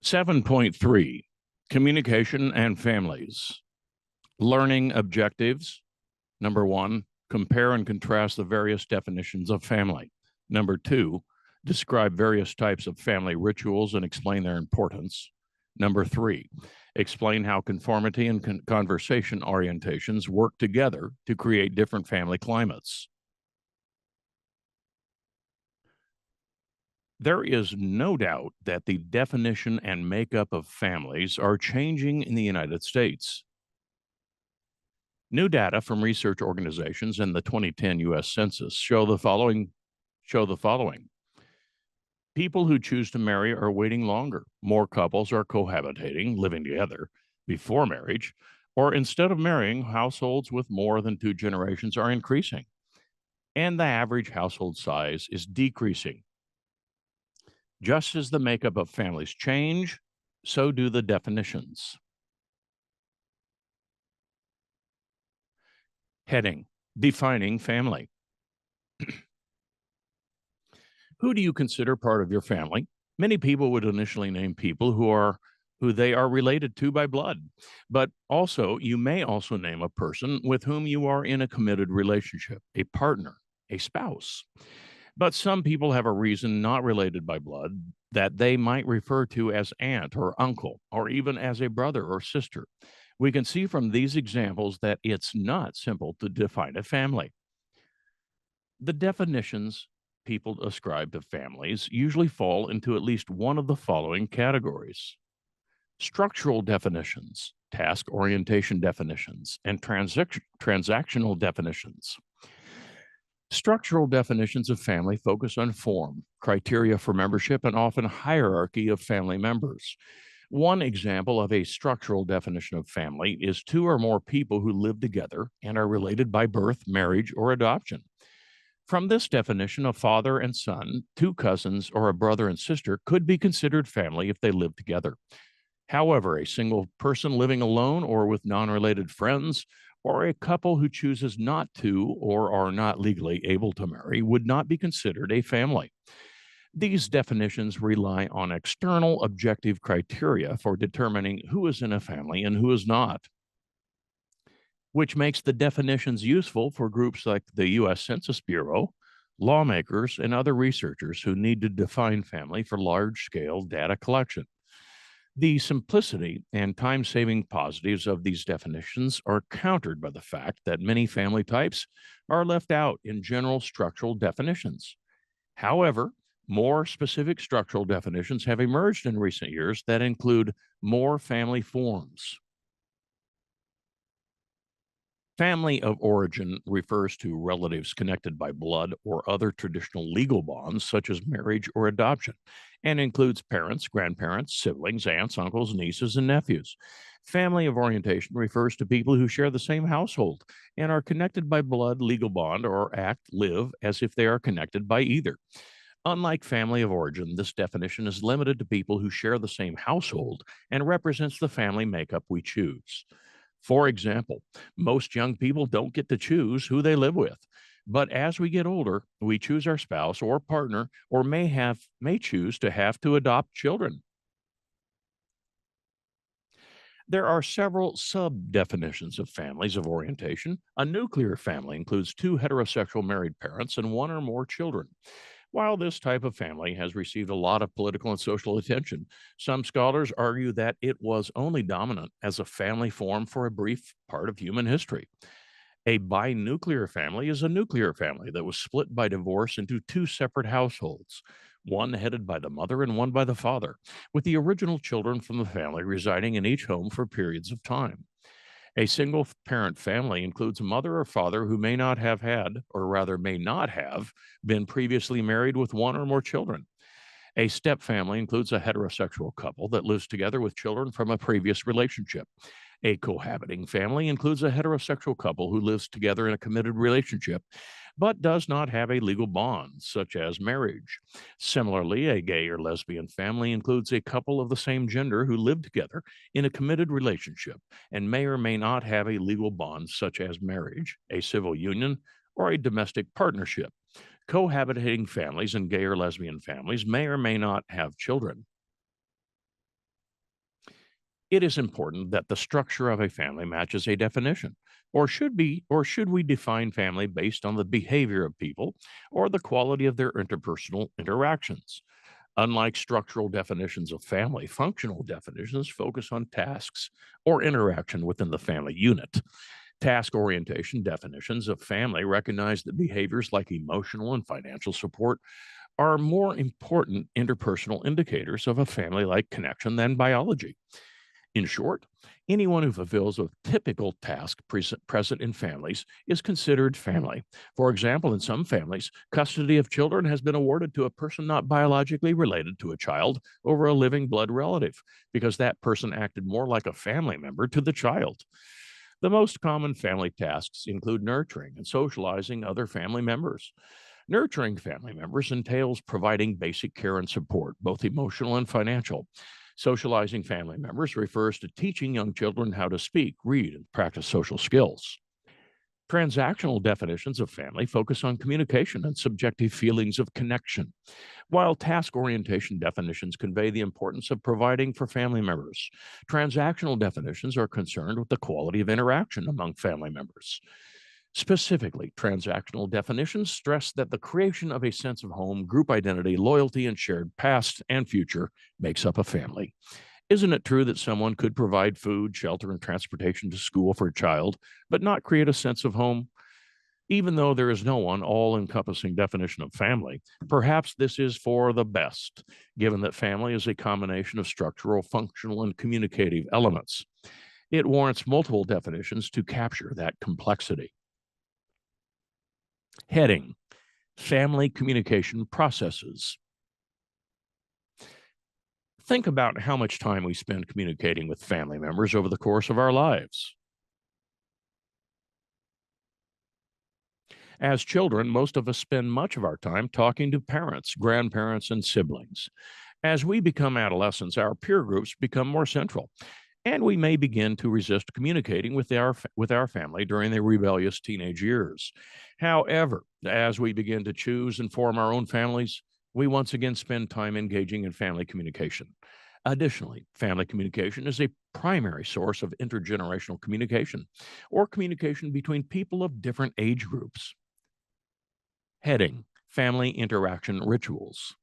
7.3, Communication and Families. Learning objectives. Number 1, compare and contrast the various definitions of family. Number 2, describe various types of family rituals and explain their importance. Number 3, explain how conformity and conversation orientations work together to create different family climates. There is no doubt that the definition and makeup of families are changing in the United States. New data from research organizations in the 2010 U.S. Census show the following. People who choose to marry are waiting longer. More couples are cohabitating, living together, before marriage, or instead of marrying, households with more than 2 generations are increasing, and the average household size is decreasing. Just as the makeup of families change, so do the definitions. Heading: Defining family. Who do you consider part of your family? Many people would initially name people who they are related to by blood, but also you may also name a person with whom you are in a committed relationship, a partner, a spouse. But some people have a reason not related by blood that they might refer to as aunt or uncle, or even as a brother or sister. We can see from these examples that it's not simple to define a family. The definitions people ascribe to families usually fall into at least one of the following categories: structural definitions, task orientation definitions, and transactional definitions. Structural definitions of family focus on form, criteria for membership, and often hierarchy of family members. One example of a structural definition of family is 2 or more people who live together and are related by birth, marriage, or adoption. From this definition, a father and son, 2 cousins, or a brother and sister could be considered family if they live together. However, a single person living alone or with non-related friends, or a couple who chooses not to or are not legally able to marry would not be considered a family. These definitions rely on external objective criteria for determining who is in a family and who is not, which makes the definitions useful for groups like the U.S. Census Bureau, lawmakers, and other researchers who need to define family for large-scale data collection. The simplicity and time-saving positives of these definitions are countered by the fact that many family types are left out in general structural definitions. However, more specific structural definitions have emerged in recent years that include more family forms. Family of origin refers to relatives connected by blood or other traditional legal bonds, such as marriage or adoption, and includes parents, grandparents, siblings, aunts, uncles, nieces, and nephews. Family of orientation refers to people who share the same household and are connected by blood, legal bond, or live as if they are connected by either. Unlike family of origin, this definition is limited to people who share the same household and represents the family makeup we choose. For example, most young people don't get to choose who they live with, but as we get older, we choose our spouse or partner, or may choose to have to adopt children. There are several sub-definitions of families of orientation. A nuclear family includes 2 heterosexual married parents and 1 or more children. While this type of family has received a lot of political and social attention, some scholars argue that it was only dominant as a family form for a brief part of human history. A binuclear family is a nuclear family that was split by divorce into 2 separate households, one headed by the mother and one by the father, with the original children from the family residing in each home for periods of time. A single parent family includes a mother or father who may not have had, or rather may not have, been previously married with 1 or more children. A step family includes a heterosexual couple that lives together with children from a previous relationship. A cohabiting family includes a heterosexual couple who lives together in a committed relationship, but does not have a legal bond, such as marriage. Similarly, a gay or lesbian family includes a couple of the same gender who live together in a committed relationship and may or may not have a legal bond, such as marriage, a civil union, or a domestic partnership. Cohabitating families and gay or lesbian families may or may not have children. It is important that the structure of a family matches a definition, or should we define family based on the behavior of people or the quality of their interpersonal interactions? Unlike structural definitions of family, functional definitions focus on tasks or interaction within the family unit. Task orientation definitions of family recognize that behaviors like emotional and financial support are more important interpersonal indicators of a family like connection than biology. In short, anyone who fulfills a typical task present in families is considered family. For example, in some families, custody of children has been awarded to a person not biologically related to a child over a living blood relative because that person acted more like a family member to the child. The most common family tasks include nurturing and socializing other family members. Nurturing family members entails providing basic care and support, both emotional and financial. Socializing family members refers to teaching young children how to speak, read, and practice social skills. Transactional definitions of family focus on communication and subjective feelings of connection, while task orientation definitions convey the importance of providing for family members. Transactional definitions are concerned with the quality of interaction among family members. Specifically, transactional definitions stress that the creation of a sense of home, group identity, loyalty, and shared past and future makes up a family. Isn't it true that someone could provide food, shelter, and transportation to school for a child, but not create a sense of home? Even though there is no one all encompassing definition of family, perhaps this is for the best, given that family is a combination of structural, functional, and communicative elements. It warrants multiple definitions to capture that complexity. Heading: Family communication processes. Think about how much time we spend communicating with family members over the course of our lives. As children, most of us spend much of our time talking to parents, grandparents, and siblings. As we become adolescents, our peer groups become more central, and we may begin to resist communicating with our family during the rebellious teenage years. However, as we begin to choose and form our own families, we once again spend time engaging in family communication. Additionally, family communication is a primary source of intergenerational communication or communication between people of different age groups. Heading: Family interaction rituals.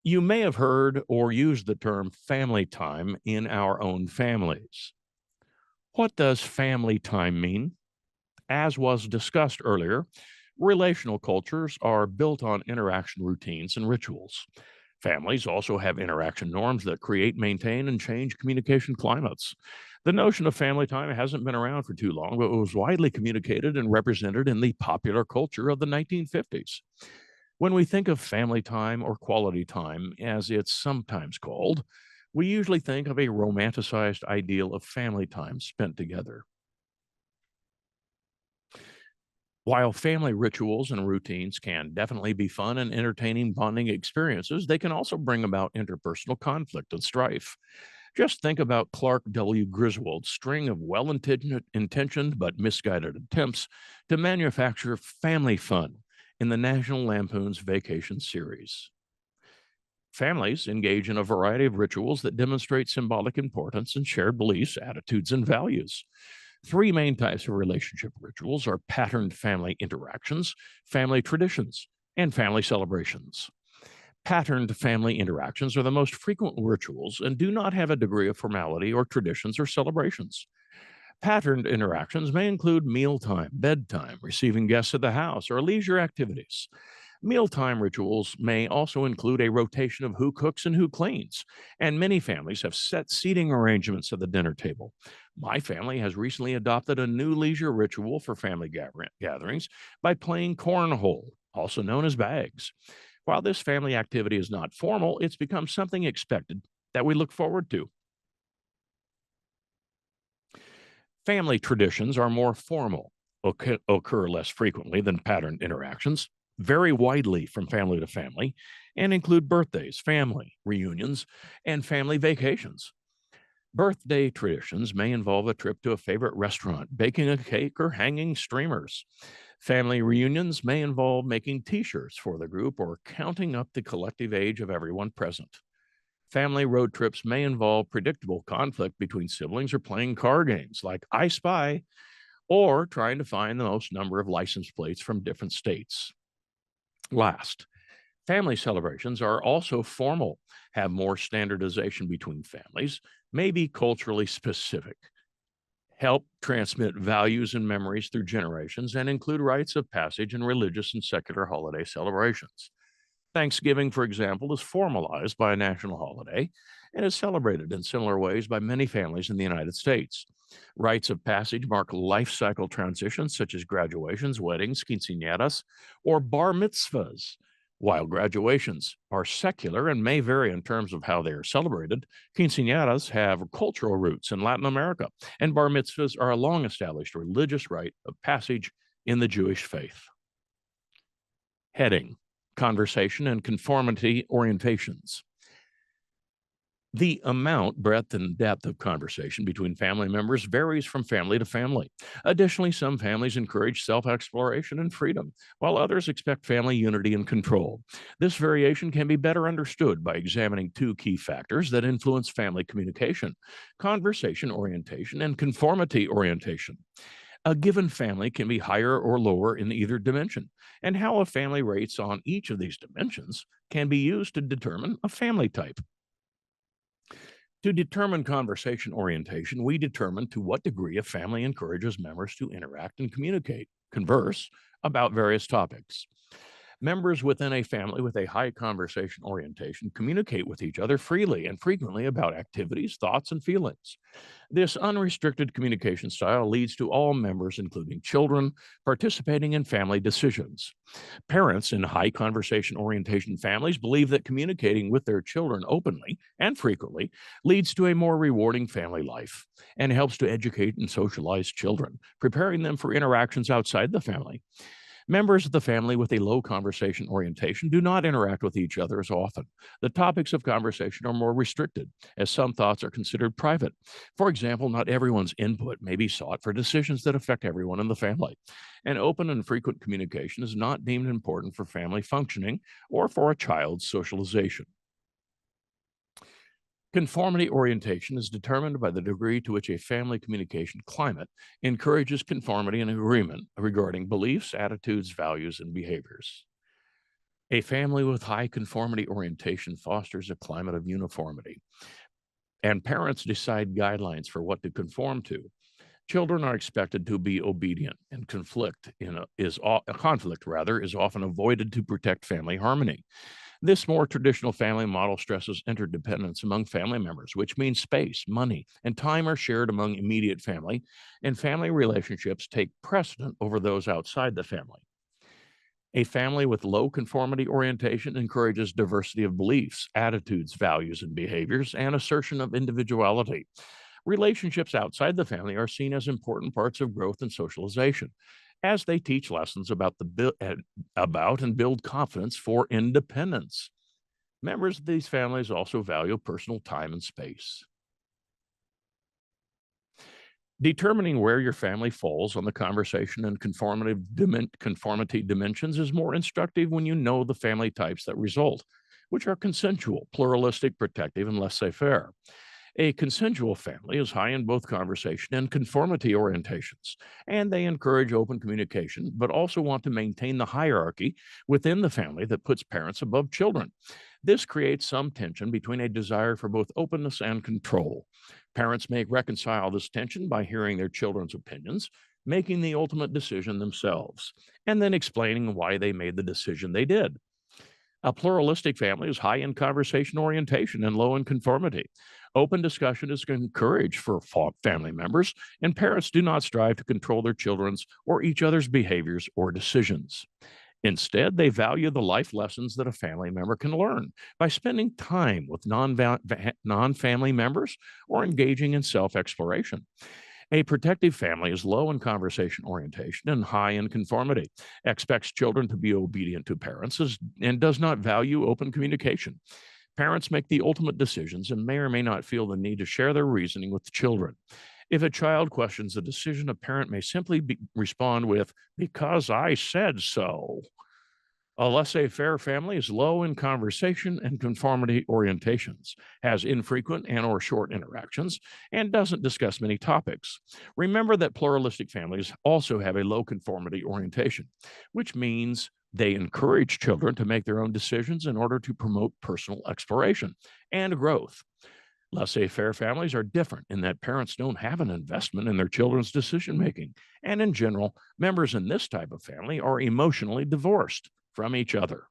You may have heard or used the term family time in our own families. What does family time mean? As was discussed earlier, relational cultures are built on interaction routines and rituals. Families also have interaction norms that create, maintain, and change communication climates. The notion of family time hasn't been around for too long, but was widely communicated and represented in the popular culture of the 1950s. When we think of family time or quality time, as it's sometimes called, we usually think of a romanticized ideal of family time spent together. While family rituals and routines can definitely be fun and entertaining bonding experiences, they can also bring about interpersonal conflict and strife. Just think about Clark W. Griswold's string of well intentioned but misguided attempts to manufacture family fun in the National Lampoon's Vacation series. Families engage in a variety of rituals that demonstrate symbolic importance and shared beliefs, attitudes, and values. Three main types of relationship rituals are patterned family interactions, family traditions, and family celebrations. Patterned family interactions are the most frequent rituals and do not have a degree of formality or traditions or celebrations. Patterned interactions may include mealtime, bedtime, receiving guests at the house, or leisure activities. Mealtime rituals may also include a rotation of who cooks and who cleans, and many families have set seating arrangements at the dinner table. My family has recently adopted a new leisure ritual for family gatherings by playing cornhole, also known as bags. While this family activity is not formal, it's become something expected that we look forward to. Family traditions are more formal, occur less frequently than patterned interactions, vary widely from family to family, and include birthdays, family reunions, and family vacations. Birthday traditions may involve a trip to a favorite restaurant, baking a cake, or hanging streamers. Family reunions may involve making t shirts for the group or counting up the collective age of everyone present. Family road trips may involve predictable conflict between siblings or playing car games like I Spy or trying to find the most number of license plates from different states. Last, family celebrations are also formal, have more standardization between families, may be culturally specific, help transmit values and memories through generations, and include rites of passage and religious and secular holiday celebrations. Thanksgiving, for example, is formalized by a national holiday and is celebrated in similar ways by many families in the United States. Rites of passage mark life cycle transitions such as graduations, weddings, quinceañeras, or bar mitzvahs. While graduations are secular and may vary in terms of how they are celebrated, quinceañeras have cultural roots in Latin America, and bar mitzvahs are a long established religious rite of passage in the Jewish faith. Heading: Conversation and conformity orientations. The amount, breadth, and depth of conversation between family members varies from family to family. Additionally, some families encourage self-exploration and freedom, while others expect family unity and control. This variation can be better understood by examining two key factors that influence family communication: conversation orientation and conformity orientation. A given family can be higher or lower in either dimension, and how a family rates on each of these dimensions can be used to determine a family type. To determine conversation orientation, we determine to what degree a family encourages members to interact and converse about various topics. Members within a family with a high conversation orientation communicate with each other freely and frequently about activities, thoughts, and feelings. This unrestricted communication style leads to all members, including children, participating in family decisions. Parents in high conversation orientation families believe that communicating with their children openly and frequently leads to a more rewarding family life and helps to educate and socialize children, preparing them for interactions outside the family. Members of the family with a low conversation orientation do not interact with each other as often. The topics of conversation are more restricted, as some thoughts are considered private. For example, not everyone's input may be sought for decisions that affect everyone in the family. And open and frequent communication is not deemed important for family functioning or for a child's socialization. Conformity orientation is determined by the degree to which a family communication climate encourages conformity and agreement regarding beliefs, attitudes, values, and behaviors. A family with high conformity orientation fosters a climate of uniformity, and parents decide guidelines for what to conform to. Children are expected to be obedient, and conflict is often avoided to protect family harmony. This more traditional family model stresses interdependence among family members, which means space, money, and time are shared among immediate family, and family relationships take precedent over those outside the family. A family with low conformity orientation encourages diversity of beliefs, attitudes, values, and behaviors, and assertion of individuality. Relationships outside the family are seen as important parts of growth and socialization, as they teach lessons about and build confidence for independence. Members of these families also value personal time and space. Determining where your family falls on the conversation and conformity dimensions is more instructive when you know the family types that result, which are consensual, pluralistic, protective, and laissez-faire. A consensual family is high in both conversation and conformity orientations, and they encourage open communication, but also want to maintain the hierarchy within the family that puts parents above children. This creates some tension between a desire for both openness and control. Parents may reconcile this tension by hearing their children's opinions, making the ultimate decision themselves, and then explaining why they made the decision they did. A pluralistic family is high in conversation orientation and low in conformity. Open discussion is encouraged for family members, and parents do not strive to control their children's or each other's behaviors or decisions. Instead, they value the life lessons that a family member can learn by spending time with non-family members or engaging in self-exploration. A protective family is low in conversation orientation and high in conformity, expects children to be obedient to parents, and does not value open communication. Parents make the ultimate decisions and may or may not feel the need to share their reasoning with the children. If a child questions a decision, a parent may simply respond with, "Because I said so." A laissez-faire family is low in conversation and conformity orientations, has infrequent and or short interactions, and doesn't discuss many topics. Remember that pluralistic families also have a low conformity orientation, which means they encourage children to make their own decisions in order to promote personal exploration and growth. Laissez-faire families are different in that parents don't have an investment in their children's decision making. And in general, members in this type of family are emotionally divorced from each other.